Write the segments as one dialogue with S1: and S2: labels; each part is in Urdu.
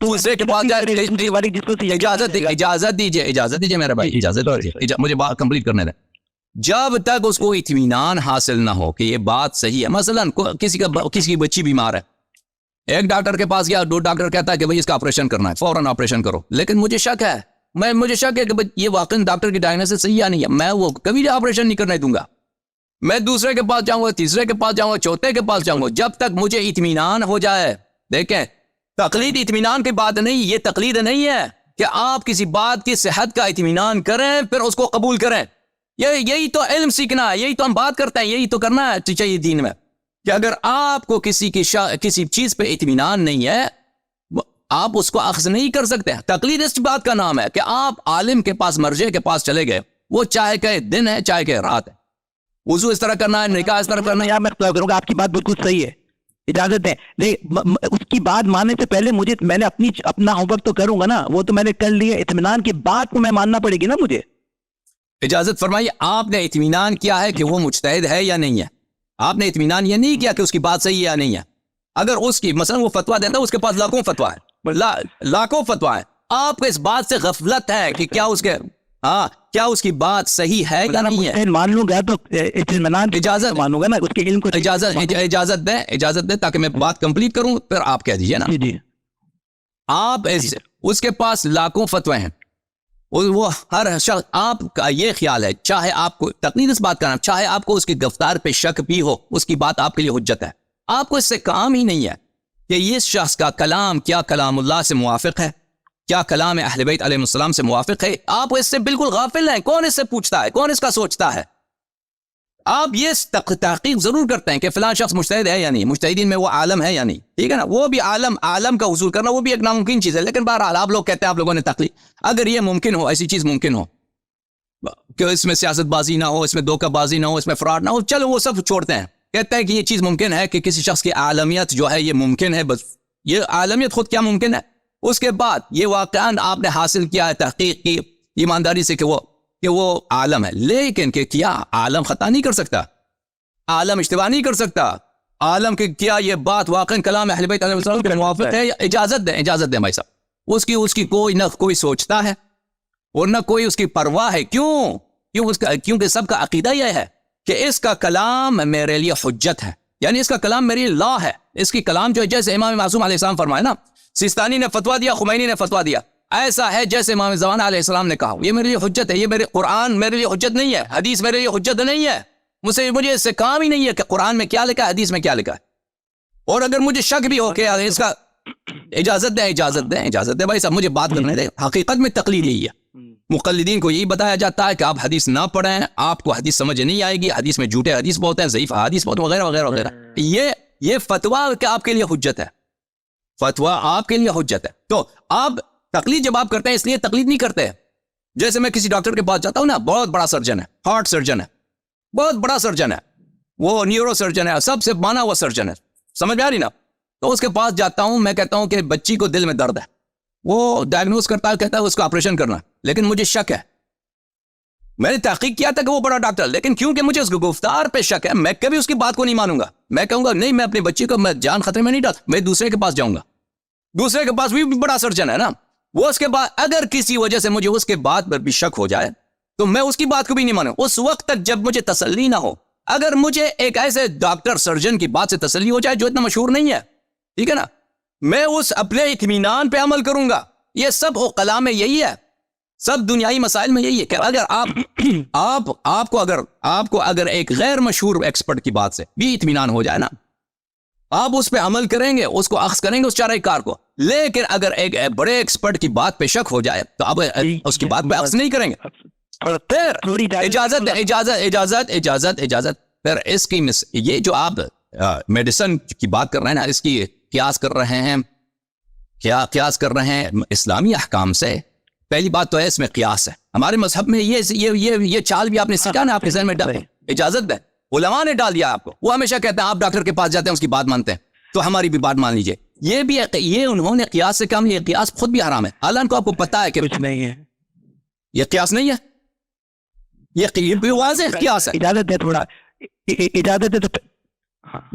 S1: دوسرے کے پاس جائے اجازت دیجیے میرے بھائی اجازت دیجیے مجھے بات کمپلیٹ کرنے دیں. جب تک اس کو اطمینان حاصل نہ ہو کہ یہ بات صحیح ہے, مثلا کسی کی بچی بیمار ہے, ایک ڈاکٹر کے پاس گیا, دو ڈاکٹر کہتا ہے کہ بھائی اس کا آپریشن کرنا ہے, فوراً آپریشن کرو, لیکن مجھے شک ہے مجھے شک ہے کہ یہ واقعی ڈاکٹر کی ڈائگنوسس صحیح یا نہیں ہے, میں وہ کبھی آپریشن نہیں کرنے دوں گا. میں دوسرے کے پاس جاؤں گا, تیسرے کے پاس جاؤں گا, چوتھے کے پاس جاؤں گا, جب تک مجھے اطمینان ہو جائے. دیکھیں تقلید اطمینان کی بات نہیں, یہ تقلید نہیں ہے کہ آپ کسی بات کی صحت کا اطمینان کریں پھر اس کو قبول کریں. یہی تو علم سیکھنا ہے, یہی تو ہم بات کرتے ہیں, یہی تو کرنا ہے چاہیے دین میں, کہ اگر آپ کو کسی چیز پہ اطمینان نہیں ہے آپ اس کو اخذ نہیں کر سکتے. تقلید اس بات کا نام ہے کہ آپ عالم کے پاس, مرجع کے پاس چلے گئے, وہ چاہے کہ دن ہے چاہے کہ رات ہے, وضو اس طرح کرنا ہے, نکاح اس طرح کرنا ہے.
S2: میں اختلاف کروں گا, آپ کی بات بالکل صحیح ہے, اجازت دیں. اس کی بات ماننے سے پہلے میں نے اپنا ہوم ورک تو کروں گا نا, وہ تو میں نے کر لیا, اطمینان کی بات کو میں ماننا پڑے گی نا مجھے.
S1: اجازت فرمائیے, آپ نے اطمینان کیا ہے کہ وہ مجتہد ہے یا نہیں ہے؟ آپ نے اطمینان یہ نہیں کیا کہ اس کی بات صحیح ہے یا نہیں ہے. اگر اس کی مثلا وہ فتویٰ دیتا ہے, اس کے پاس لاکھوں فتویٰ ہے, لاکھوں فتویٰ ہے, آپ کو اس بات سے غفلت ہے کہ کیا اس کی بات صحیح ہے یا نہیں ہے.
S2: مان لوں گا تو اطمینان
S1: اجازت
S2: مانوں گا نا, اس کے علم کو
S1: اجازت دیں تاکہ میں بات کمپلیٹ کروں, پھر آپ کہہ دیجئے نا.
S2: جی
S1: آپ اس کے پاس لاکھوں فتوے ہیں, وہ ہر شخص, آپ کا یہ خیال ہے, چاہے آپ کو تقلید اس بات کا نام, چاہے آپ کو اس کی گفتار پہ شک بھی ہو, اس کی بات آپ کے لیے حجت ہے. آپ کو اس سے کام ہی نہیں ہے کہ یہ شخص کا کلام کیا کلام اللہ سے موافق ہے, کیا کلام اہل بیت علیہ السلام سے موافق ہے. آپ اس سے بالکل غافل ہیں. کون اس سے پوچھتا ہے, کون اس کا سوچتا ہے؟ آپ یہ تحقیق ضرور کرتے ہیں کہ فلاں شخص مجتہد ہے یا نہیں, مجتہدین میں وہ عالم ہے یا نہیں, ٹھیک ہے نا. وہ بھی عالم کا حصول کرنا وہ بھی ایک ناممکن چیز ہے, لیکن بہرحال آپ لوگ کہتے ہیں آپ لوگوں نے تقلید. اگر یہ ممکن ہو, ایسی چیز ممکن ہو کہ اس میں سیاست بازی نہ ہو, اس میں دھوکہ بازی نہ ہو, اس میں فراڈ نہ ہو, چلو وہ سب چھوڑتے ہیں. کہتے ہیں کہ یہ چیز ممکن ہے کہ کسی شخص کی عالمیت جو ہے یہ ممکن ہے, بس یہ عالمیت خود کیا ممکن ہے. اس کے بعد یہ واقعاً آپ نے حاصل کیا ہے, تحقیق کی ایمانداری سے کہ وہ عالم ہے, لیکن کہ کیا عالم خطا نہیں کر سکتا, عالم اشتباہ نہیں کر سکتا, عالم کہ کیا یہ بات واقعاً کلام اہل بیت علیہ السلام کے موافق ہے. اجازت دیں بھائی صاحب, اس کی نہ کوئی سوچتا ہے اور نہ کوئی اس کی پرواہ ہے. کیونکہ سب کا عقیدہ یہ ہے کہ اس کا کلام میرے لیے حجت ہے, یعنی اس کا کلام میری لا ہے. اس کی کلام جو ہے, جیسے امام معصوم علیہ السلام فرمائے نا, سیستانی نے فتویٰ دیا, خمینی نے فتویٰ دیا, ایسا ہے جیسے امام زمان علیہ السلام نے کہا, یہ میرے لیے حجت ہے. یہ میرے قرآن میرے لیے حجت نہیں ہے, حدیث میرے لیے حجت نہیں ہے. مجھے اس سے کام ہی نہیں ہے کہ قرآن میں کیا لکھا ہے, حدیث میں کیا لکھا ہے. اور اگر مجھے شک بھی ہو کہ اس کا اجازت دیں بھائی صاحب, مجھے بات کرنے دیں. حقیقت میں تقلید یہی ہے, مقلدین کو یہی بتایا جاتا ہے کہ آپ حدیث نہ پڑھیں, آپ کو حدیث سمجھ نہیں آئے گی, حدیث میں جھوٹے حدیث بہت ہیں, ضعیف حدیث بہت, وغیرہ وغیرہ وغیرہ. یہ فتویٰ کہ آپ کے لیے حجت ہے, فتویٰ آپ کے لیے حجت ہے. تو آپ تقلید جب آپ کرتے ہیں, اس لیے تقلید نہیں کرتے. جیسے میں کسی ڈاکٹر کے پاس جاتا ہوں نا, بہت بڑا سرجن ہے, ہارٹ سرجن ہے, بہت بڑا سرجن ہے, وہ نیورو سرجن ہے, سب سے مانا ہوا سرجن ہے, سمجھ میں آ رہی نا. تو اس کے پاس جاتا ہوں, میں کہتا ہوں کہ بچی کو دل میں درد ہے, وہ ڈائگنوز کرتا ہے, کہتا ہے اس کا آپریشن کرنا, لیکن مجھے شک ہے. میں نے تحقیق کیا تھا کہ وہ بڑا ڈاکٹر, لیکن کیونکہ مجھے اس گفتار پہ شک ہے, میں کبھی اس کی بات کو نہیں مانوں گا. میں کہوں گا نہیں, میں اپنی بچی کو میں جان خطرے میں نہیں ڈال, میں دوسرے کے پاس جاؤں گا. دوسرے کے پاس بھی بڑا سرجن ہے نا, وہ اس کے بعد اگر کسی وجہ سے مجھے اس کے بات پر بھی شک ہو جائے تو میں اس کی بات کو بھی نہیں مانوں اس وقت تک جب مجھے تسلی نہ ہو. اگر مجھے ایک ایسے ڈاکٹر سرجن کی بات سے تسلی ہو جائے جو اتنا مشہور نہیں ہے, ٹھیک ہے نا, میں اس اپنے اطمینان پہ عمل کروں گا. یہ سب کلام میں یہی ہے, سب دنیائی مسائل میں یہی ہے کہ اگر آپ کو اگر ایک غیر مشہور ایکسپرٹ کی بات سے بھی اطمینان ہو جائے نا, آپ اس پہ عمل کریں گے, اس کو اخذ کریں گے اس چارہ کار کو. لیکن اگر ایک بڑے ایکسپرٹ کی بات پہ شک ہو جائے تو آپ اس کی بات پہ اخذ نہیں کریں گے. پھر اجازت پھر اس کی یہ جو آپ میڈیسن کی بات کر رہے ہیں نا, اس کی قیاس کر رہے ہیں اسلامی احکام سے. پہلی بات تو ہے اس میں قیاس ہے. ہمارے مذہب میں یہ چال بھی آپ نے سیکھا نا, آپ کے ذہن میں ڈال. اجازت ہے, علماء نے ڈال دیا آپ کو. وہ ہمیشہ کہتے ہیں آپ ڈاکٹر کے پاس جاتے ہیں, اس کی بات مانتے ہیں, تو ہماری بھی بات مان لیجئے. یہ انہوں نے قیاس سے کام, یہ قیاس خود بھی حرام ہے. حالانکہ آپ کو پتا ہے کہ
S2: کچھ نہیں ہے,
S1: یہ قیاس نہیں ہے, یہ واضح قیاس ہے.
S2: اجازت ہے تھوڑا, اجازت ہے تو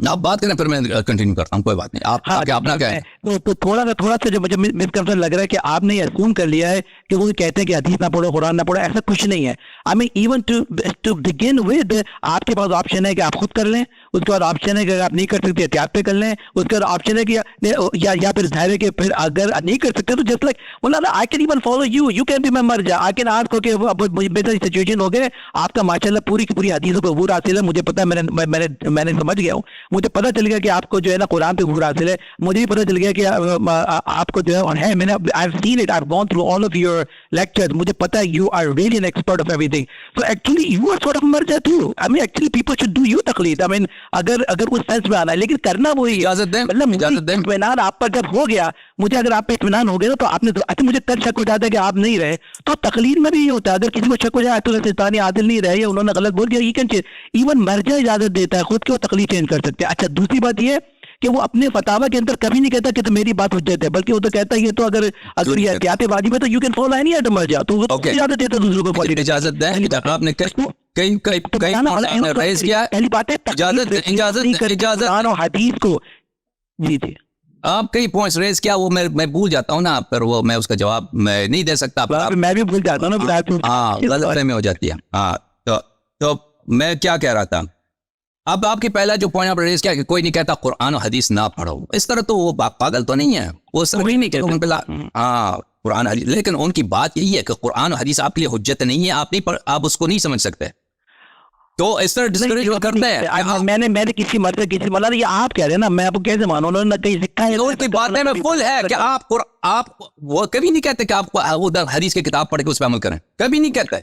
S1: آپ بات کریں پھر میں کنٹینیو کرتا ہوں, کوئی بات نہیں. آپ اپنا کیا ہے
S2: تو تھوڑا سا جو مجھے مس کنسپشن لگ رہا ہے کہ آپ نے اسیوم کر لیا ہے کہ وہ کہتے ہیں کہ حدیث نہ پڑھو, قرآن نہ پڑھو. ایسا کچھ نہیں ہے. I mean even to begin with آپ کے پاس آپشن ہے کہ آپ خود کر لیں, اس کے بعد آپشن ہے کہ آپ نہیں کر سکتے احتیاط پہ کر لیں, اس کے بعد آپشن ہے کہ یا پھر ظاہر ہے کہ پھر اگر نہیں کر سکتے تو جسٹ لائک مولانا I can even follow you can be my مرجع. آئی کین آسک کہ بہتر سچویشن ہو گئے, آپ کا ماشاءاللہ پوری کی پوری حدیثوں پہ عبور حاصل ہے, مجھے پتا ہے, میں نے سمجھ گیا ہوں, مجھے پتا چل گیا کہ آپ کو جو ہے نا قرآن پہ عبور حاصل ہے, مجھے بھی پتا چل گیا کہ آپ کو جو ہے میں نے I've seen it, I've gone through all of your lectures, مجھے پتا ہے you are really an expert of everything. So actually you are sort of مرجع too. I mean actually people should do you تقلید. I mean اگر اس سینس میں آنا ہے, لیکن کرنا وہی
S1: اجازت دیں,
S2: مطلب اطمینان آپ پر جب ہو گیا, مجھے اگر آپ پہ اطمینان ہو گیا تو آپ نے اچھا مجھے کل شک ہو جاتا ہے کہ آپ نہیں رہے, تو تقلید میں بھی یہ ہوتا ہے. اگر کسی کو شک ہو جائے تو شیطانی عادل نہیں رہے یا انہوں نے غلط بول دیا, یہ کین ایون مرجع اجازت دیتا ہے خود کے وہ تقلید چینج کر سکتے ہیں. اچھا دوسری بات یہ کہ وہ اپنے فتاوی کے اندر کبھی نہیں کہتا کہ تو میری بات حجت ہے, بلکہ وہ تو کہتا ہے یہ تو اگر یہ احتیاط واجب ہے تو you can follow any item مرجع. تو وہ اجازت دیتا ہے دوسروں کو.
S1: اجازت دیں, آپ نے کئی ریز کیا,
S2: پہلی بات ہے اجازت حدیث کو. جی جی
S1: آپ کئی پوائنٹس ریز کیا, وہ میں بھول جاتا ہوں نا, پھر وہ میں اس کا جواب میں نہیں دے سکتا,
S2: میں بھی بھول جاتا ہوں نا.
S1: ہاں غلط فہمی ہو جاتی ہے. ہاں تو میں کیا کہہ رہا تھا, اب آپ کی پہلا جو پوائنٹ آپ ریز کیا کہ کوئی نہیں کہتا قرآن و حدیث نہ پڑھو, اس طرح تو وہ پاگل تو نہیں ہے, وہ صرف نہیں کہتے ہاں قرآن حدیث, لیکن ان کی بات یہی ہے کہ قرآن و حدیث آپ کے لیے حجت نہیں ہے, آپ اس کو نہیں سمجھ سکتے, تو اس طرح ڈسکریج کرتے ہیں.
S2: میں نے کسی مرد کسی مولانا یہ آپ کہہ رہے ہیں نا, میں آپ کو کیسے مانوں, انہوں نے کہیں سکھا ہے,
S1: ان کی باتیں میں فل ہے کہ آپ وہ کبھی نہیں کہتے کہ آپ کو ادھر حدیث کی کتاب پڑھ کے اس پہ عمل کریں, کبھی نہیں کہتے.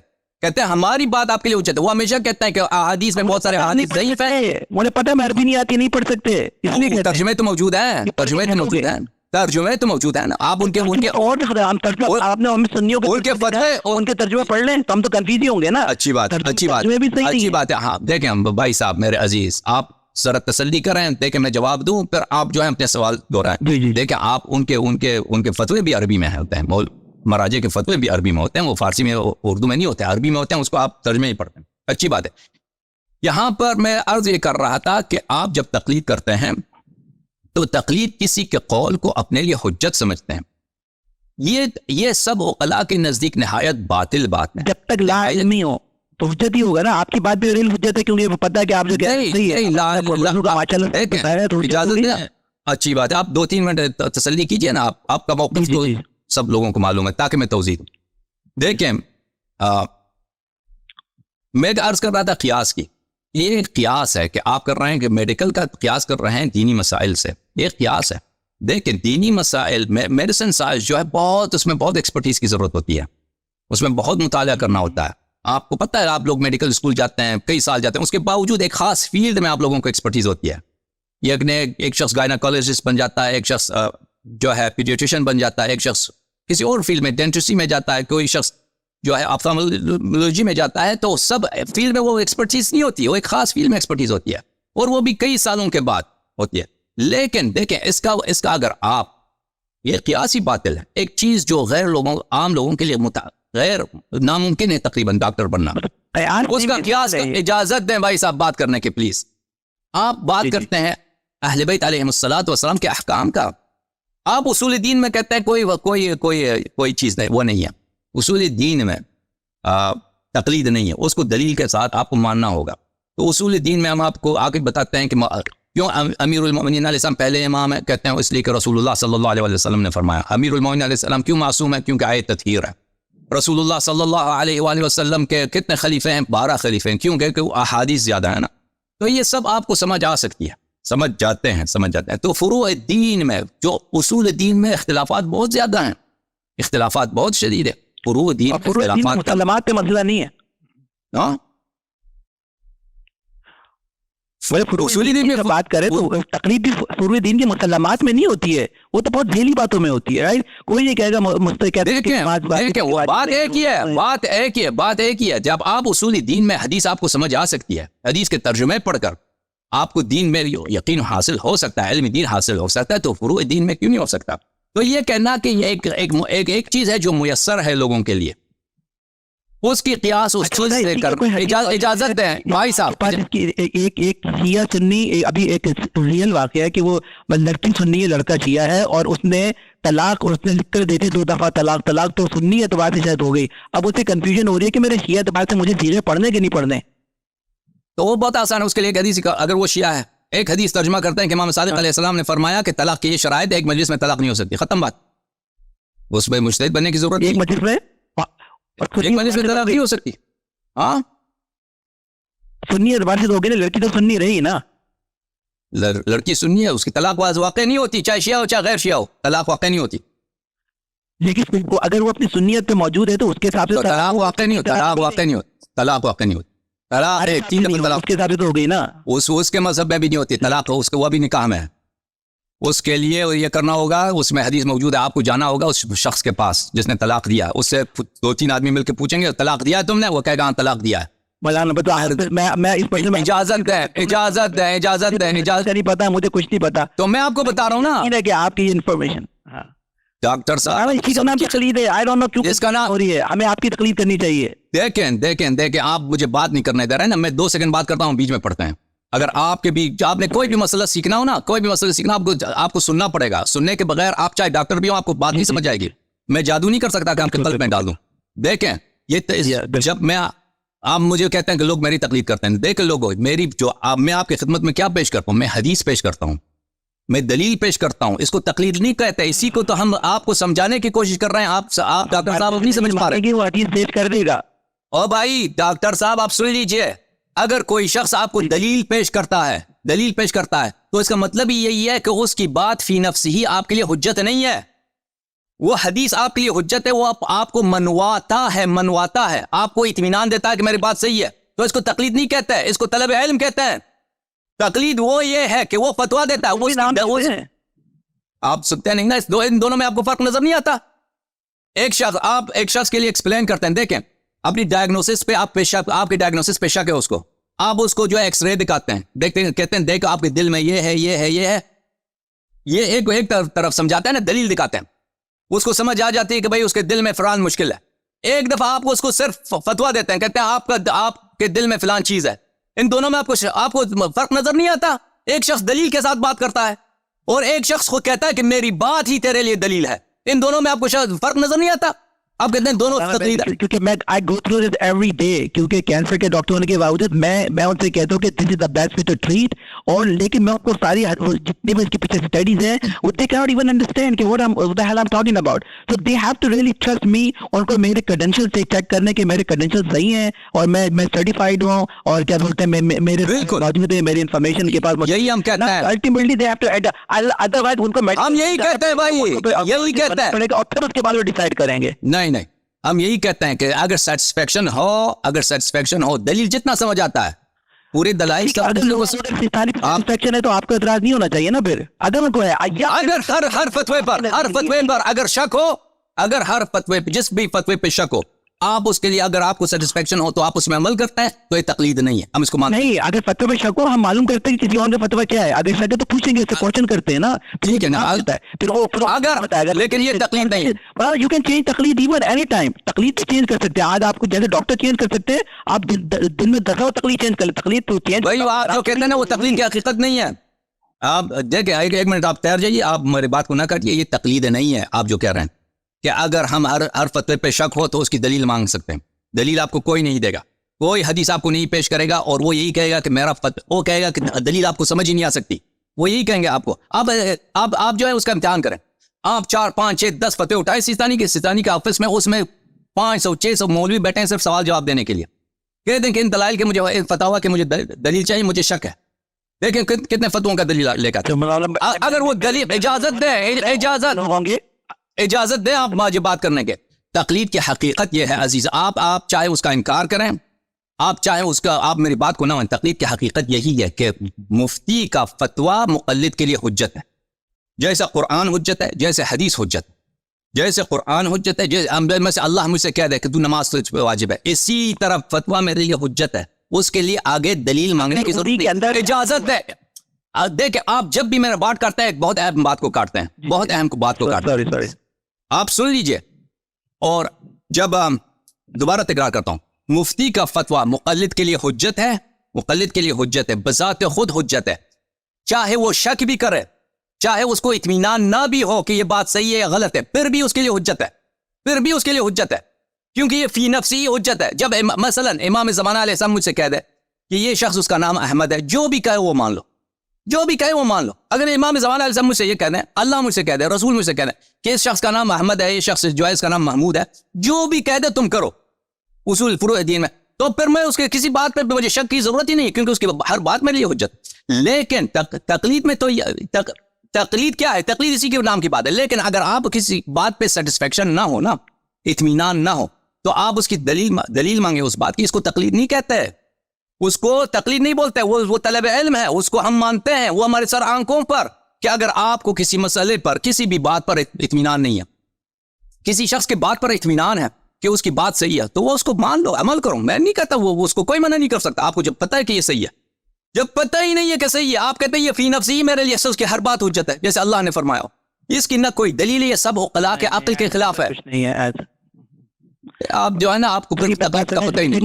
S1: کہتے ہیں ہماری بات آپ کے لیے اچت ہے, وہ ہمیشہ کہتے ہیں کہ حدیث میں بہت سارے حدیث ضعیف ہیں,
S2: مجھے پتا ہے عربی نہیں آتی, نہیں پڑھ سکتے, اس لیے
S1: ترجمے تو موجود ہیں, ترجمے تو موجود ہیں نا. آپ ان کے
S2: ترجمہ پڑھ لیں تو ہم تو کنفیوز ہی ہوں گے نا.
S1: اچھی بات ہے. ہاں دیکھیں بھائی صاحب میرے عزیز, آپ ذرا تسلی کریں, دیکھیں میں جواب دوں, پھر آپ جو ہے اپنے سوال دہرائیں. دیکھیں آپ ان کے فتوے بھی عربی میں ہوتے ہیں, مراجع کے فتوے بھی عربی میں ہوتے ہیں, وہ فارسی میں اردو میں نہیں ہوتے, عربی میں ہوتے ہیں, اس کو آپ ترجمے ہی پڑھتے ہیں. اچھی بات ہے. یہاں پر میں عرض یہ کر رہا تھا کہ آپ جب تقلید کرتے ہیں تو تقلید کسی کے قول کو اپنے لیے حجت سمجھتے ہیں. یہ سب عقلاء کے نزدیک نہایت باطل بات ہے.
S2: جب تک لا علمی ہو تو حجت ہی ہوگا نا, آپ کی بات بھی ریل حجت ہے, کیونکہ پتہ ہے کہ آپ جو
S1: اجازت ہے. اچھی بات ہے, آپ 2-3 منٹ تسلی کیجئے نا, آپ کا موقف تو سب لوگوں کو معلوم ہے, تاکہ میں توضیح دوں. دیکھیں میں عرض کر رہا تھا قیاس کی, یہ ایک قیاس ہے کہ آپ کر رہے ہیں کہ میڈیکل کا قیاس کر رہے ہیں دینی مسائل سے, یہ قیاس ہے. دیکھیں دینی مسائل میں میڈیسن سائنس جو ہے بہت, اس میں بہت ایکسپرٹیز کی ضرورت ہوتی ہے, اس میں بہت مطالعہ کرنا ہوتا ہے. آپ کو پتہ ہے آپ لوگ میڈیکل اسکول جاتے ہیں, کئی سال جاتے ہیں, اس کے باوجود ایک خاص فیلڈ میں آپ لوگوں کو ایکسپرٹیز ہوتی ہے. ایک شخص گائناکالوجسٹ بن جاتا ہے, ایک شخص جو ہے پیڈیاٹریشین بن جاتا ہے, ایک شخص کسی اور فیلڈ میں ڈینٹسٹری میں جاتا ہے, کوئی شخص جو ہے آپتھالمولوجی میں جاتا ہے. تو سب فیلڈ میں وہ ایکسپرٹیز نہیں ہوتی, وہ ایک خاص فیلڈ میں ایکسپرٹیز ہوتی ہے, اور وہ بھی کئی سالوں کے بعد ہوتی ہے. لیکن دیکھیں اس کا اگر آپ, یہ قیاسی باطل ہے, ایک چیز جو عام لوگوں کے لیے غیر ناممکن ہے تقریباً ڈاکٹر بننا, اس کا قیاس. اجازت دیں بھائی صاحب بات کرنے کے پلیز. آپ بات کرتے ہیں اہل بیت علیہم الصلوۃ والسلام کے احکام کا, آپ اصول دین میں کہتے ہیں کوئی چیز نہیں, وہ نہیں ہے. اصول دین میں تقلید نہیں ہے, اس کو دلیل کے ساتھ آپ کو ماننا ہوگا. تو اصول دین میں ہم آپ کو آگے بتاتے ہیں کہ کیوں امیر المومنین علیہ السلام پہلے امام ہے, کہتے ہیں اس لیے کہ رسول اللہ صلی اللہ علیہ وسلم نے فرمایا. امیر المومنین علیہ السلام کیوں معصوم ہے, کیونکہ آیت تطہیر ہے. رسول اللہ صلی اللہ علیہ وآلہ وسلم کے کتنے خلیفے ہیں, 12 خلیفے ہیں, کیونکہ وہ احادیث زیادہ ہے نا. تو یہ سب آپ کو سمجھ آ سکتی ہے, سمجھ جاتے ہیں. تو فروع دین میں جو اصول دین میں اختلافات بہت زیادہ ہیں, اختلافات بہت شدید ہے. فروع دین
S2: مسلمات پہ مسئلہ نہیں ہے. اصولی دین میں بات کریں تو تقلید بھی فروع دین کے مسلمات میں نہیں ہوتی ہے, وہ تو بہت ذیلی باتوں میں ہوتی ہے. کوئی نہیں کہے گا
S1: بات ایک ہی ہے. جب آپ اصولی دین میں حدیث آپ کو سمجھ آ سکتی ہے, حدیث کے ترجمے پڑھ کر آپ کو دین میں یقین حاصل ہو سکتا ہے, علم دین حاصل ہو سکتا ہے, تو فروع دین میں کیوں نہیں ہو سکتا؟ تو یہ کہنا کہ یہ ایک چیز ہے جو میسر ہے لوگوں کے لیے, اس کی قیاس اس چیز سے کر اجازت دیں بھائی صاحب.
S2: ایک شیعہ سنی ابھی ایک ریئل واقعہ ہے کہ وہ لڑکی سنی ہے لڑکا شیعہ ہے اور اس نے طلاق اور اس نے لکھ کر دیتے 2 دفعہ طلاق تو سنی اعتبار سے شاید ہو گئی. اب اسے کنفیوژن ہو رہی ہے کہ میرے شیعہ اعتبار سے مجھے چیزیں پڑھنے کے نہیں پڑھنے.
S1: تو وہ بہت آسان ہے اس کے لیے ایک حدیث اگر وہ شیعہ ہے ایک حدیث ترجمہ کرتے ہیں کہ امام صادق علیہ السلام نے فرمایا کہ طلاق کی یہ شرائط ایک مجلس میں طلاق نہیں ہو سکتی, ختم بات. اس پہ مجتہد بننے کی ضرورت
S2: ایک مجلس میں
S1: طلاق نہیں ہو سکتی. ہاں
S2: سنی اعتبار سے تو ہو گئی نا, لڑکی تو سنی رہی نا,
S1: لڑکی سنی ہے اس کی طلاق واقع نہیں ہوتی, چاہے شیعہ ہو چاہے غیر شیعہ ہو, طلاق واقع نہیں ہوتی.
S2: لیکن اگر وہ اپنی سنیت پہ موجود ہے تو اس کے حساب سے
S1: طلاق واقع نہیں ہوتا, طلاق واقع نہیں ہوتی, طلاق واقع نہیں ہوتی. طلاق ہے 3 دفعہ طلاق
S2: اس کے حساب سے تو ہو گئی نا.
S1: اس کے مذہب میں بھی نہیں ہوتی طلاق, اس کے وہ بھی نکاح میں ہے. اس کے لیے یہ کرنا ہوگا, اس میں حدیث موجود ہے, آپ کو جانا ہوگا اس شخص کے پاس جس نے طلاق دیا, اس سے 2-3 آدمی مل کے پوچھیں گے طلاق دیا ہے تم نے, وہ کہے گا ہاں طلاق دیا ہے.
S2: میں اس پر
S1: اجازت دیں
S2: نہیں پتا, مجھے کچھ نہیں پتا,
S1: تو میں آپ کو بتا رہا ہوں نا
S2: کہ آپ کی انفارمیشن
S1: ڈاکٹر صاحب
S2: تقلید ہے, آئی ڈونٹ نو کیوں
S1: جس کا نام
S2: ہو رہی ہے, ہمیں آپ کی تقلید کرنی چاہیے.
S1: دیکھیں آپ مجھے بات نہیں کرنے دے رہے ہیں نا, میں 2 سیکنڈ بات کرتا ہوں بیچ میں پڑھتے ہیں. اگر آپ کے بھی آپ نے کوئی بھی مسئلہ سیکھنا ہو نا, کوئی بھی مسئلہ سیکھنا آپ کو سننا پڑے گا. سننے کے بغیر آپ چاہے ڈاکٹر بھی ہو آپ کو بات نہیں سمجھ آئے گی. میں جادو نہیں کر سکتا کہ آپ کے قلب میں ڈال دوں. دیکھیں یہ جب میں آپ مجھے کہتے ہیں کہ لوگ میری تقلید کرتے ہیں, دیکھ لوگوں میری جو میں آپ کی خدمت میں کیا پیش کرتا ہوں, میں حدیث پیش کرتا ہوں, میں دلیل پیش کرتا ہوں. اس کو تقلید نہیں کہتے, اسی کو تو ہم آپ کو سمجھانے کی کوشش کر رہے ہیں. آپ ڈاکٹر صاحب نہیں سمجھ پا رہے.
S2: وہ حدیث پیش کر دے گا.
S1: او بھائی ڈاکٹر صاحب آپ سن لیجئے, اگر کوئی شخص آپ کو دلیل پیش کرتا ہے تو اس کا مطلب ہی یہی ہے کہ اس کی بات فی نفس ہی آپ کے لیے حجت نہیں ہے. وہ حدیث آپ کے لیے حجت ہے, وہ آپ کو منواتا ہے, آپ کو اطمینان دیتا ہے کہ میری بات صحیح ہے. تو اس کو تقلید نہیں کہتے ہیں, اس کو طلب علم کہتے ہیں. تقلید وہ یہ ہے کہ وہ فتویٰ دیتا ہے. آپ سنتے نہیں نا, ان دونوں میں آپ کو فرق نظر نہیں آتا. ایک شخص کے لیے ایکسپلین کرتے ہیں, دیکھیں اپنی ڈائگنوسس پہ آپ کے ڈائگنوسس پہ شک ہے, آپ اس کو جو ہے ایکس رے دکھاتے ہیں, دیکھتے ہیں, کہتے ہیں دیکھ آپ کے دل میں یہ ہے یہ ایک طرف سمجھاتے ہیں نا, دلیل دکھاتے ہیں, اس کو سمجھ آ جاتی ہے کہ بھائی اس کے دل میں فلان مشکل ہے. ایک دفعہ آپ کو اس کو صرف فتویٰ دیتے ہیں, کہتے ہیں آپ کے دل میں فلان چیز ہے. ان دونوں میں آپ کو فرق نظر نہیں آتا. ایک شخص دلیل کے ساتھ بات کرتا ہے اور ایک شخص کو کہتا ہے کہ میری بات ہی تیرے لیے دلیل ہے. ان دونوں میں آپ کو فرق نظر نہیں آتا. آپ کہتے ہیں دونوں تقلید,
S2: کیونکہ میں I go through this every day, کیونکہ کینسر کے ڈاکٹر ہونے کے باوجود میں ان سے کہتا ہوں کہ this is the best way to treat, اور لیکن میں ان کو ساری جتنی بھی اس کے پیچھے اسٹڈیز ہیں they cannot even understand کہ what the hell I'm talking about. So they have to really trust me. ان کو میرے credentials سے چیک کرنے کے میرے credentials صحیح ہیں اور میں certified ہوں, اور کیا بولتے ہیں میرے موجود ہے, میری انفارمیشن کے پاس
S1: یہی ہم کہتے ہیں.
S2: Ultimately they have to otherwise ان کو
S1: ہم یہی کہتے ہیں بھائی, یہی کہتے ہیں,
S2: اور پھر اس کے بعد وہ ڈیسائیڈ کریں گے.
S1: نہیں ہم یہی کہتے ہیں کہ اگر سیٹسفیکشن ہو دلیل جتنا سمجھ آتا ہے پورے دلائل
S2: سیٹسفیکشن ہے تو آپ کو اعتراض نہیں ہونا چاہیے نا. پھر
S1: اگر ہر فتوے پر اگر شک ہو, اگر ہر فتوے جس بھی فتوے پہ شک ہو, آپ اس کے لیے اگر آپ کو سیٹسفیکشن ہو تو آپ اس میں عمل کرتے ہیں, تو یہ تقلید نہیں ہے. ہم اس کو مانتے
S2: نہیں. اگر فتوے پہ شک ہو ہم معلوم کرتے ہیں کہ کسی اور کا فتویٰ کیا ہے. اگر شک ہے تو پوچھیں گے, اس سے کوشچن کرتے ہیں نا.
S1: ٹھیک ہے نا, اگر لیکن یہ تقلید نہیں ہے.
S2: یو کین چینج تقلید ایون اینی ٹائم. تقلید چینج کر سکتے ہیں. آج آپ کو جیسے ڈاکٹر چینج کر سکتے ہیں, آپ دن میں 10 تقلید چینج کر لیں. تقلید تو چینج
S1: بھائی آپ جو کہتے ہیں نا وہ تقلید کی حقیقت نہیں ہے. آپ دیکھیں ایک منٹ آپ تیر جائیے, آپ میری بات کو نہ کاٹیے. یہ تقلید نہیں ہے آپ جو کہہ رہے ہیں کہ اگر ہم ہر فتوے پہ شک ہو تو اس کی دلیل مانگ سکتے ہیں. دلیل آپ کو کوئی نہیں دے گا, کوئی حدیث آپ کو نہیں پیش کرے گا, اور وہ یہی کہے گا کہ وہ کہے گا کہ دلیل آپ کو سمجھ ہی نہیں آ سکتی. وہ یہی کہیں گے آپ کو. آپ جو ہے اس کا امتحان کریں. آپ 4 5 6 10 فتوے اٹھائے سیستانی کے آفس میں, اس میں 500 600 مولوی بیٹھے ہیں صرف سوال جواب دینے کے لیے. کہتے ہیں کہ ان دلائل کے مجھے فتاوا کہ مجھے دلیل چاہیے, مجھے شک ہے. دیکھیں کتنے فتووں کا دلیل لے کر, اگر وہ دلیل اجازت دیں آپ مجھے بات کرنے کے. تقلید کی حقیقت یہ ہے عزیز, آپ چاہے اس کا انکار کریں, آپ چاہے اس کا آپ میری بات کو نہ مانیں, تقلید کی حقیقت یہی ہے کہ مفتی کا فتویٰ مقلد کے لیے حجت ہے. جیسا قرآن حجت ہے, جیسے حدیث حجت ہے. جیسے قرآن حجت ہے, جیسے اللہ مجھ سے کہہ دے کہ تو نماز تجھ پہ واجب ہے, اسی طرح فتویٰ میرے لیے حجت ہے. اس کے لیے آگے دلیل مانگنے کی ضرورت نہیں. اجازت ہے. دیکھیں آپ جب بھی میرا بات کرتے ہیں ایک بہت اہم بات کو کاٹتے ہیں, بہت اہم بات کو کاٹتے ہیں. آپ سن لیجئے. اور دوبارہ تکرار کرتا ہوں, مفتی کا فتویٰ مقلد کے لیے حجت ہے, مقلد کے لیے حجت ہے, بذات خود حجت ہے, چاہے وہ شک بھی کرے, چاہے اس کو اطمینان نہ بھی ہو کہ یہ بات صحیح ہے یا غلط ہے, پھر بھی اس کے لیے حجت ہے, پھر بھی اس کے لیے حجت ہے, کیونکہ یہ فی نفسی حجت ہے. جب مثلا امام زمانہ علیہ السلام مجھ سے کہہ دے کہ یہ شخص اس کا نام احمد ہے, جو بھی کہے وہ مان لو, جو بھی کہے وہ مان لو. اگر امام زمانہ علیہ السلام مجھ سے یہ کہہ دیں, اللہ مجھ سے کہہ دے, رسول مجھ سے کہہ دیں کہ اس شخص کا نام احمد ہے, یہ شخص جو ہے اس کا نام محمود ہے, جو بھی کہہ دے تم کرو اصول فروع دین میں, تو پھر میں اس کے کسی بات پہ مجھے شک کی ضرورت ہی نہیں ہے, کیونکہ اس کی ہر بات میرے لیے حجت. لیکن تقلید میں تو تقلید کیا ہے, تقلید اسی کے نام کی بات ہے. لیکن اگر آپ کسی بات پہ سیٹسفیکشن نہ ہو نا, اطمینان نہ ہو, تو آپ اس کی دلیل مانگے اس بات کی. اس کو تقلید نہیں کہتے, اس کو تقلید نہیں بولتے, وہ طلب علم ہے, اس کو ہم مانتے ہیں, وہ ہمارے سر آنکھوں پر. کہ اگر آپ کو کسی مسئلے پر, کسی بھی بات پر اطمینان نہیں ہے, کسی شخص کے بات پر اطمینان ہے کہ اس کی بات صحیح ہے, تو وہ اس کو مان لو, عمل کرو. میں نہیں کہتا وہ اس کو کوئی منع نہیں کر سکتا. آپ کو جب پتہ ہے کہ یہ صحیح ہے, جب پتہ ہی نہیں ہے کہ صحیح ہے, آپ کہتے ہیں یہ فی نفسی ہی میرے لیے اس کی ہر بات حجت ہے, جیسے اللہ نے فرمایا, اس کی نہ کوئی دلیل ہے, یہ سب عقلاء کے عقل کے خلاف ہے.
S2: کچھ نہیں ہے.
S1: آپ جو ہے نا, آپ کو پتہ ہی نہیں.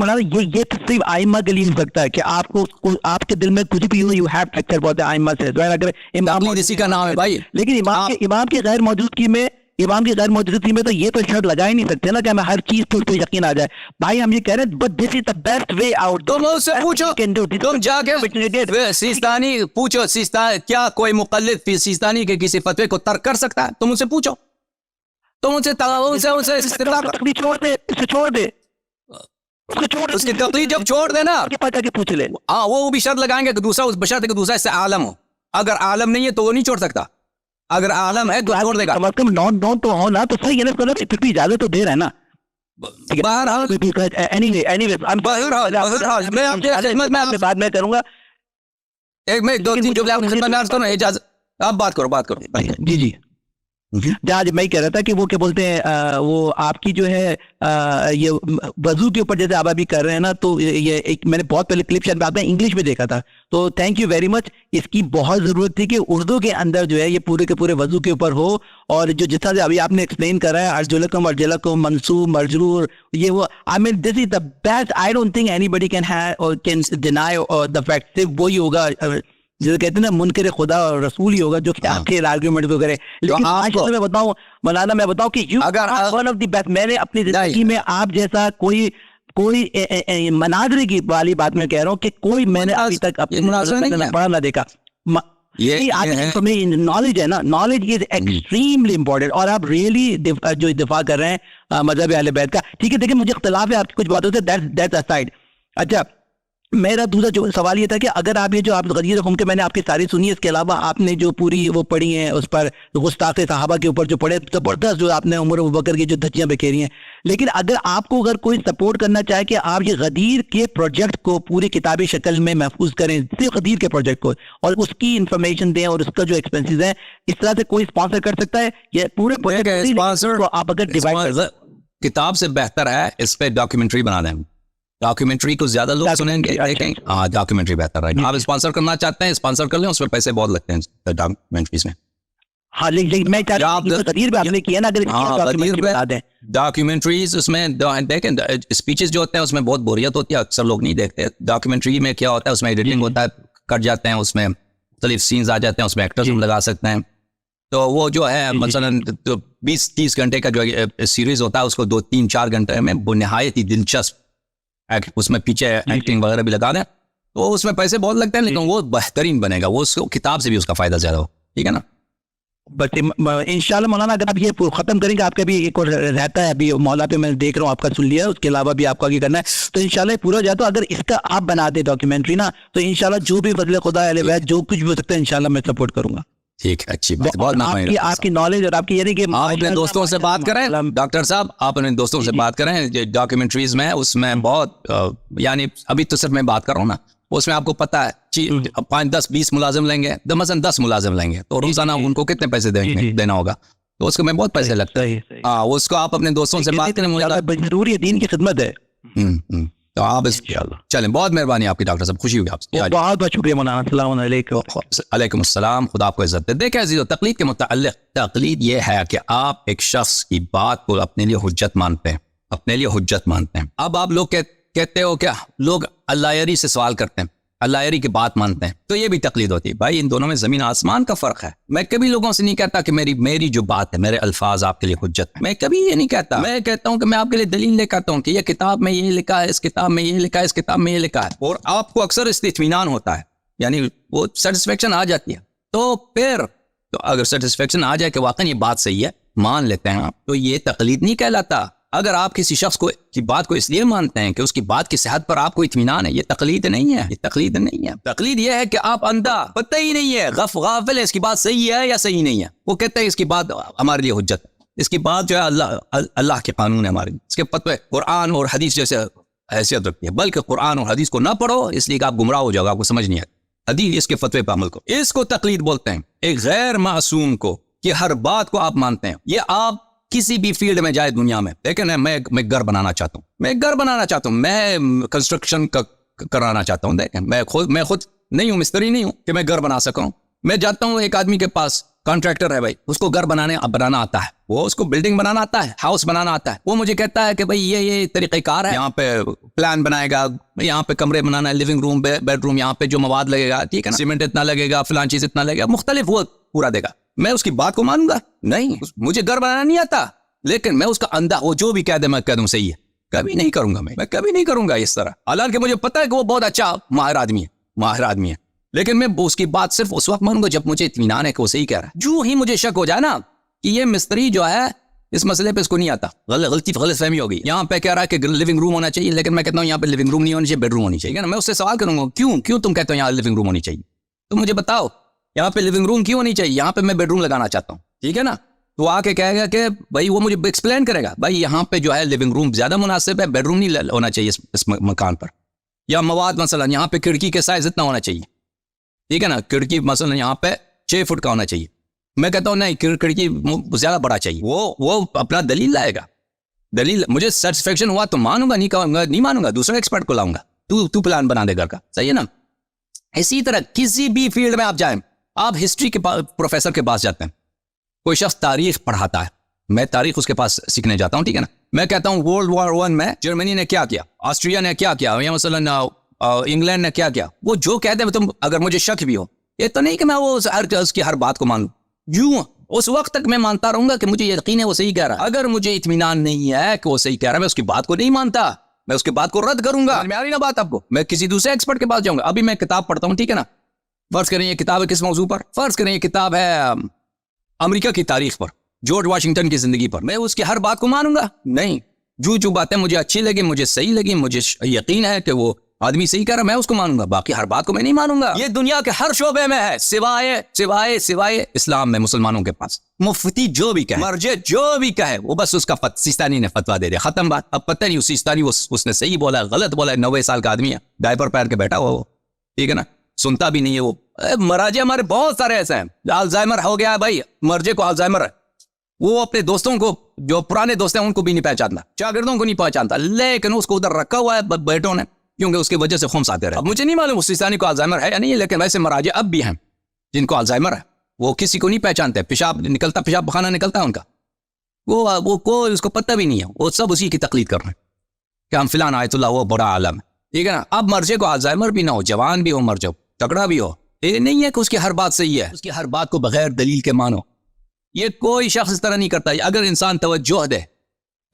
S2: یہ تو صرف آئمہ کے لیے ہو سکتا ہے کہ آپ کو آپ کے دل میں کچھ بھی ہو, یو ہیو ٹو ایکسپٹ بہت آئمہ سے. اگر امام
S1: اسی کا نام ہے بھائی.
S2: لیکن امام کی غیر موجودگی میں تو یہ تو شرط لگا ہی نہیں سکتے نا کہ ہمیں ہر چیز پر کوئی یقین آ جائے. بھائی ہم یہ کہہ رہے ہیں but this is the best way out.
S1: تم اس سے پوچھو, تم جا کے سیستانی پوچھو, سیستانی کیا کوئی مقلد سیستانی کے کسی فتوے کو ترک کر سکتا ہے؟ تم ان سے پوچھو, تم ان سے
S2: چھوڑ دے
S1: اس کی تقلید جب چھوڑ دے نا,
S2: پتہ کہ پوچھ لے.
S1: ہاں وہ بھی شرط لگائیں گے کہ دوسرا اس بشرط کہ دوسرا اس سے عالم ہو. اگر عالم نہیں ہے تو وہ نہیں چھوڑ سکتا, اگر عالم ہے تو چھوڑ دے گا.
S2: کم از کم نون تو ہو نا, تو صحیح ہے نا, پھر بھی اجازت تو دے رہا ہے نا. میں بعد میں کروں گا.
S1: ایک میں دو تین جو اجازت, آپ بات کرو.
S2: جی جہاں میں کہہ رہا تھا کہ وہ کیا بولتے ہیں, وہ آپ کی جو ہے یہ وضو کے اوپر جیسے آپ ابھی کر رہے ہیں نا, تو یہ ایک میں نے بہت پہلے کلپ شاید آپ نے انگلش میں دیکھا تھا, تو تھینک یو ویری مچ. اس کی بہت ضرورت تھی کہ اردو کے اندر جو ہے یہ پورے کے پورے وضو کے اوپر ہو, اور جو جس طرح سے ابھی آپ نے ایکسپلین کرا ہے, ارجلکم منصوب مرجرور, یہ وہ I mean this is the best. I don't think anybody can deny the fact. صرف وہی ہوگا جیسے کہتے ہیں نا منکر خدا اور رسول ہی ہوگا جو کہ آپ کے آرگیومنٹ کو کرے. لیکن میں بتاؤں مولانا, میں بتاؤں کہ ون آف دی بیسٹ, میں نے اپنی زندگی میں آپ جیسا کوئی مناظرے کی والی بات میں کہہ رہا ہوں کہ کوئی میں نے ابھی تک پڑھا نہ دیکھا. نالج ہے نا, نالج از ایکسٹریملی امپورٹنٹ. اور آپ ریئلی جو دفاع کر رہے ہیں مذہب اہل بیت کا, ٹھیک ہے, دیکھیں مجھے اختلاف ہے آپ کی کچھ باتوں سے, دیٹس اسائڈ. اچھا, میرا دوسرا جو سوال یہ تھا کہ اگر آپ یہ جو آپ غدیر قوم کے میں نے آپ کی ساری سنی ہے, اس کے علاوہ آپ نے جو پوری وہ پڑھی ہیں اس پر گستاخ صحابہ کے اوپر جو پڑھے, زبردست جو آپ نے عمر ابوبکر کی جو دھچیاں بکھیری ہیں. لیکن اگر آپ کو اگر کوئی سپورٹ کرنا چاہے کہ آپ یہ غدیر کے پروجیکٹ کو پوری کتابی شکل میں محفوظ کریں, صرف غدیر کے پروجیکٹ کو, اور اس کی انفارمیشن دیں اور اس کا جو ایکسپینسز ہیں, اس طرح سے کوئی اسپانسر کر سکتا ہے یہ پورے پروجیکٹ کو آپ اگر ڈیوائڈ
S1: کتاب سے بہتر ہے اس پہ ڈاکیومنٹری بنا دیں. ڈاکیومنٹری کو زیادہ لوگ سنیں گے, ہاں ڈاکیومنٹری بہتر ہے. آپ اسپانسر کرنا چاہتے ہیں اسپانسر کر لیں, اس میں پیسے بہت لگتے ہیں ڈاکیومنٹریز میں.
S2: ہاں لیکن میں
S1: ڈاکیومنٹریز اس میں دیکھیں اسپیچز جو ہوتے ہیں اس میں بہت بوریت ہوتی ہے, اکثر لوگ نہیں دیکھتے. ڈاکیومنٹری میں کیا ہوتا ہے, اس میں ایڈیٹنگ ہوتا ہے, کٹ جاتے ہیں, اس میں مختلف سینز آ جاتے ہیں, اس میں ایکٹرز ہم لگا سکتے ہیں. تو وہ جو ہے مثلاً 20-30 گھنٹے کا جو سیریز ہوتا ہے اس کو 2-3-4 گھنٹے میں نہایت ہی دلچسپ اس میں پیچھے ایکٹنگ وغیرہ بھی لگا دیں, تو اس میں پیسے بہت لگتے ہیں, لیکن وہ بہترین بنے گا, وہ اس کو کتاب سے بھی اس کا فائدہ زیادہ ہو. ٹھیک ہے نا,
S2: بس انشاءاللہ مولانا اگر آپ یہ ختم کریں گے, آپ کا بھی ایک اور رہتا ہے ابھی مولا پہ میں دیکھ رہا ہوں آپ کا سن لیا, اس کے علاوہ بھی آپ کو آگے کرنا ہے, تو انشاءاللہ یہ پورا ہو جائے. تو اگر اس کا آپ بنا دیں ڈاکیومنٹری نا, تو انشاءاللہ جو بھی فضل خدا اہل بیت جو کچھ بھی ہو سکتا ہے انشاءاللہ میں سپورٹ کروں گا.
S1: ٹھیک ہے, اچھی بات, بہت
S2: آپ کی نالج اور آپ کی یعنی کہ
S1: آپ اپنے دوستوں سے بات کریں, ڈاکٹر صاحب آپ اپنے دوستوں سے بات کریں. ڈاکیومنٹریز میں اس میں بہت یعنی ابھی تو صرف میں بات کر رہا ہوں نا, اس میں آپ کو پتا ہے 5-10-20 ملازم لیں گے, مثلاً 10 ملازم لیں گے, تو روزانہ ان کو کتنے پیسے دینا ہوگا, تو اس کو میں بہت پیسے لگتا ہے. ہاں اس کو آپ اپنے دوستوں سے بات کریں,
S2: ضروری ہے, دین کی خدمت ہے.
S1: تو آپ چلیں, بہت مہربانی آپ کی ڈاکٹر صاحب, خوشی ہوئی آپ سے.
S2: بہت بہت شکریہ مولانا, السلام علیکم.
S1: علیکم السلام, خدا آپ کو عزت دے. دیکھیں عزیزو, تقلید کے متعلق تقلید یہ ہے کہ آپ ایک شخص کی بات کو اپنے لیے حجت مانتے ہیں, اپنے لیے حجت مانتے ہیں. اب آپ لوگ کہتے ہو کیا لوگ اللہ یاری سے سوال کرتے ہیں, اللہ یاری کی بات مانتے ہیں, تو یہ بھی تقلید ہوتی ہے. بھائی ان دونوں میں زمین آسمان کا فرق ہے. میں کبھی لوگوں سے نہیں کہتا کہ میری جو بات ہے, میرے الفاظ آپ کے لیے حجت ہے. میں کبھی یہ نہیں کہتا. میں کہتا ہوں کہ میں آپ کے لیے دلیل لے کے آتا ہوں کہ یہ کتاب میں یہ لکھا ہے, اس کتاب میں یہ لکھا ہے, اس کتاب میں یہ لکھا ہے, اور آپ کو اکثر اس سے اطمینان ہوتا ہے, یعنی وہ سیٹسفیکشن آ جاتی ہے. تو پھر تو اگر سیٹسفیکشن آ جائے کہ واقعی یہ بات صحیح ہے, مان لیتے ہیں آپ, تو یہ تقلید نہیں کہلاتا. اگر آپ کسی شخص کی بات کو اس لیے مانتے ہیں کہ اس کی بات کی صحت پر آپ کو اطمینان ہے, یہ تقلید نہیں ہے. یہ تقلید نہیں ہے. تقلید یہ ہے کہ آپ اندھا, پتہ ہی نہیں ہے, غافل ہے, اس کی بات صحیح ہے یا صحیح نہیں ہے. وہ کہتے ہیں اس کی بات ہمارے لیے حجت ہے, اس کی بات جو ہے اللہ کے قانون ہے ہمارے, اس کے فتوے قرآن اور حدیث جیسے حیثیت رکھتی ہے. بلکہ قرآن اور حدیث کو نہ پڑھو, اس لیے کہ آپ گمراہ ہو جاؤ گا, آپ کو سمجھ نہیں آئے. حدیث اس کے فتوے پہ عمل کو, اس کو تقلید بولتے ہیں. ایک غیر معصوم کو کہ ہر بات کو آپ مانتے ہیں. یہ آپ کسی بھی فیلڈ میں جائے دنیا میں, لیکن میں گھر بنانا چاہتا ہوں, میں کنسٹرکشن کرانا چاہتا ہوں. دیکھیں میں خود نہیں ہوں, مستری نہیں ہوں کہ میں گھر بنا سکوں. میں جاتا ہوں ایک آدمی کے پاس, کانٹریکٹر ہے بھائی, اس کو گھر بنانا آتا ہے, وہ اس کو بلڈنگ بنانا آتا ہے, ہاؤس بنانا آتا ہے. وہ مجھے کہتا ہے کہ بھائی یہ طریقہ کار ہے, یہاں پہ پلان بنائے گا, یہاں پہ کمرے بنانا ہے, لیونگ روم, بیڈ روم, یہاں پہ جو مواد لگے گا, ٹھیک ہے نا, سیمنٹ اتنا لگے گا, فلان چیز اتنا لگے گا, مختلف وہ پورا دے گا. میں اس کی بات کو مانوں گا نہیں, مجھے گھر بنانا نہیں آتا, لیکن میں اس کا اندھا, وہ جو بھی کہہ دے میں کہہ دوں صحیح ہے. کبھی نہیں کروں گا, میں کبھی نہیں کروں گا اس طرح. حالانکہ مجھے پتا ہے کہ وہ بہت اچھا ماہر آدمی ہے, لیکن میں اس کی بات صرف اس وقت مانوں گا جب مجھے اطمینان ہے کہ وہ صحیح کہہ رہا ہے. جو ہی مجھے شک ہو جائے نا کہ یہ مستری جو ہے اس مسئلے پہ اس کو نہیں آتا, غلط فہمی ہوگی, یہاں پہ کہہ رہا ہے کہ لیونگ روم ہونا چاہیے, لیکن میں کہتا ہوں یہاں پہ لیونگ روم نہیں ہونی چاہیے, بیڈ روم ہونی چاہیے نا. میں اس سے سوال کروں گا کیوں تم کہتے ہو یہاں لیونگ روم ہونی چاہیے, تو مجھے بتاؤ یہاں پہ لیونگ روم کیوں ہونی چاہیے, یہاں پہ میں بیڈ روم لگانا چاہتا ہوں, ٹھیک ہے نا. تو آ کے کہے گا کہ بھائی, وہ مجھے ایکسپلین کرے گا, بھائی یہاں پہ جو ہے لیونگ روم زیادہ مناسب ہے, بیڈ روم نہیں ہونا چاہیے اس مکان پر. یا مواد مثلا یہاں پہ کھڑکی کے سائز اتنا ہونا چاہیے, ٹھیک ہے نا, کھڑکی مثلا یہاں پہ 6 فٹ کا ہونا چاہیے. میں کہتا ہوں نہیں, کھڑکی زیادہ بڑا چاہیے. وہ اپنا دلیل لائے گا, دلیل مجھے سیٹسفیکشن ہوا تو مانوں گا, نہیں مانوں گا دوسرے ایکسپرٹ کو لاؤں گا, تو پلان بنا دے گھر کا, صحیح ہے نا. اسی طرح کسی بھی فیلڈ میں آپ جائیں, آپ ہسٹری کے پروفیسر کے پاس جاتے ہیں, کوئی شخص تاریخ پڑھاتا ہے, میں تاریخ اس کے پاس سیکھنے جاتا ہوں, ٹھیک ہے نا. میں کہتا ہوں World War I میں جرمنی نے کیا کیا, آسٹریا نے کیا کیا, یا مثلا انگلینڈ نے کیا کیا. وہ جو کہتے ہیں تم, اگر مجھے شک بھی ہو, یہ تو نہیں کہ میں وہ اس کی ہر بات کو مانوں, یوں اس وقت تک میں مانتا رہوں گا کہ مجھے یقین ہے وہ صحیح کہہ رہا ہے. اگر مجھے اطمینان نہیں ہے کہ وہ صحیح کہہ رہا ہے, میں اس کی بات کو نہیں مانتا, میں اس کی بات کو رد کروں گا. میں آ رہی نا بات آپ کو, میں کسی دوسرے ایکسپرٹ کے پاس جاؤں گا. ابھی میں کتاب پڑھتا ہوں, ٹھیک ہے نا, فرض کریں یہ کتاب ہے کس موضوع پر, فرض کریں یہ کتاب ہے امریکہ کی تاریخ پر, جارج واشنگٹن کی زندگی پر. میں اس کی ہر بات کو مانوں گا نہیں, جو باتیں مجھے اچھی لگی, مجھے صحیح لگی, مجھے یقین ہے کہ وہ آدمی صحیح کہہ رہا ہے, میں اس کو مانوں گا. باقی ہر بات کو میں نہیں مانوں گا. یہ دنیا کے ہر شعبے میں ہے, سوائے اسلام میں. مسلمانوں کے پاس مفتی جو بھی کہے, مرجع جو بھی کہے, وہ بس اس کا سیستانی نے فتویٰ دے دیا, ختم بات. اب پتہ نہیں سیستانی اس نے صحیح بولا ہے غلط بولا ہے, 90 سال کا آدمی ہے, ڈائپر پہن کے بیٹھا ہوا وہ, ٹھیک ہے نا, سنتا بھی نہیں ہے وہ. مراجع ہمارے بہت سارے ایسے ہیں, الزائمر ہو گیا ہے بھائی, مرجع کو الزائمر ہے, وہ اپنے دوستوں کو, جو پرانے دوست ہیں ان کو بھی نہیں پہچانتا, شاگردوں کو نہیں پہچانتا, لیکن اس کو ادھر رکھا ہوا ہے بیٹوں نے, کیونکہ اس کی وجہ سے خمس آتے رہے. اب مجھے نہیں معلوم اس سیستانی کو الزائمر ہے یا نہیں, لیکن ویسے مراجع اب بھی ہیں جن کو الزائمر ہے, وہ کسی کو نہیں پہچانتے, پیشاب بخانہ نکلتا ہے ان کا, وہ کوئی اس کو پتہ بھی نہیں ہے, وہ سب اسی کی تقلید کر رہے ہیں کہ ہم فلان آیت اللہ وہ بڑا عالم ہے, ٹھیک ہے نا. اب مرجع کو الزائمر بھی نہ ہو, جوان بھی ہو مرجع, تگڑا بھی ہو, یہ نہیں ہے کہ اس کی ہر بات صحیح ہے, اس کی ہر بات کو بغیر دلیل کے مانو. یہ کوئی شخص اس طرح نہیں کرتا. اگر انسان توجہ دے,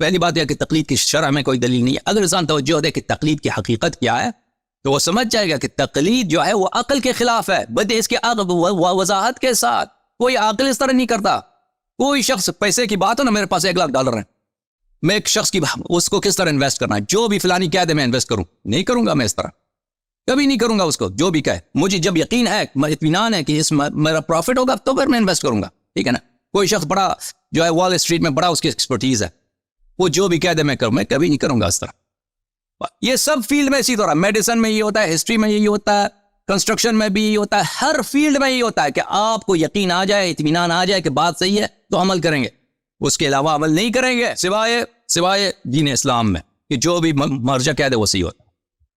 S1: پہلی بات یہ کہ تقلید کی شرع میں کوئی دلیل نہیں ہے. اگر انسان توجہ دے کہ تقلید کی حقیقت کیا ہے, تو وہ سمجھ جائے گا کہ تقلید جو ہے وہ عقل کے خلاف ہے, بدے اس کے وضاحت کے ساتھ. کوئی عاقل اس طرح نہیں کرتا. کوئی شخص پیسے کی بات ہو نا, میرے پاس $1,00,000 ہے, میں ایک شخص کی اس کو کس طرح انویسٹ کرنا ہے, جو بھی فلانی کہہ دے میں انویسٹ کروں, نہیں کروں گا میں اس طرح, کبھی نہیں کروں گا. اس کو جو بھی کہے, مجھے جب یقین ہے, اطمینان ہے کہ اس میرا پروفٹ ہوگا, تو پھر میں انویسٹ کروں گا, ٹھیک ہے نا. کوئی شخص بڑا جو ہے وال اسٹریٹ میں بڑا اس کی ایکسپرٹیز ہے, وہ جو بھی کہہ دے میں کروں, میں کبھی نہیں کروں گا اس طرح. یہ سب فیلڈ میں اسی طرح, میڈیسن میں یہ ہوتا ہے, ہسٹری میں یہی ہوتا ہے, کنسٹرکشن میں بھی یہ ہوتا ہے, ہر فیلڈ میں یہ ہوتا ہے کہ آپ کو یقین آ جائے, اطمینان آ جائے کہ بات صحیح ہے تو عمل کریں گے, اس کے علاوہ عمل نہیں کریں گے, سوائے دین اسلام میں کہ جو بھی مرجع کہہ دے وہ صحیح ہوتا ہے.